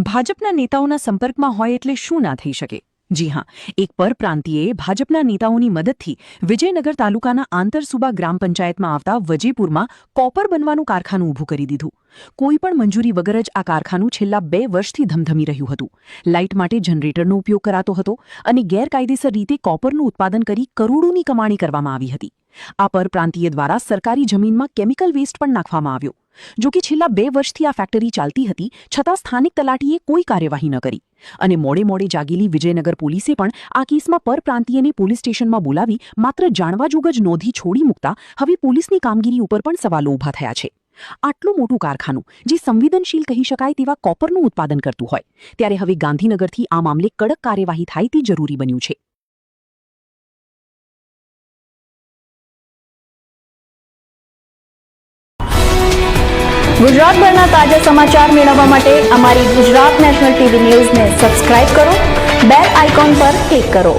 ભાજપના નેતાઓના સંપર્કમાં હોય એટલે શું ના થઈ શકે? જી હા, એક પરપ્રાંતિયે ભાજપના નેતાઓની મદદથી વિજયનગર તાલુકાના આંતરસુબા ગ્રામ પંચાયતમાં આવતા વજીપુરમાં કોપર બનવાનું કારખાનું ઊભું કરી દીધું. કોઈપણ મંજૂરી વગર જ આ કારખાનું છેલ્લા 2 વર્ષથી ધમધમી રહ્યું હતું. લાઇટ માટે જનરેટરનો ઉપયોગ કરાતો હતો અને ગેરકાયદેસર રીતે કોપરનું ઉત્પાદન કરી કરોડોની કમાણી કરવામાં આવી હતી. આ પરપ્રાંતિય દ્વારા સરકારી જમીનમાં કેમિકલ વેસ્ટ પણ નાખવામાં આવ્યો. જો કે છેલ્લા 2 વર્ષથી આ ફેક્ટરી ચાલતી હતી, છતાં સ્થાનિક તલાટીએ કોઈ કાર્યવાહી ન કરી અને મોડે જાગેલી વિજયનગર પોલીસે પણ આ કેસમાં પરપ્રાંતિયને પોલીસ સ્ટેશનમાં બોલાવી માત્ર જાણવા જોગ જ નોંધી છોડી મૂકતા હવે પોલીસની કામગીરી ઉપર પણ સવાલો ઊભા થયા છે. આટલું મોટું કારખાનું જે સંવેદનશીલ કહી શકાય તેવા કોપરનું ઉત્પાદન કરતું હોય, ત્યારે હવે ગાંધીનગરથી આ મામલે કડક કાર્યવાહી થાય તે જરૂરી બન્યું છે. ગુજરાતભરના તાજા સમાચાર મેળવવા માટે અમારી ગુજરાત નેશનલ ટીવી ન્યૂઝને સબસ્ક્રાઇબ કરો, બેલ આઇકોન પર ક્લિક કરો.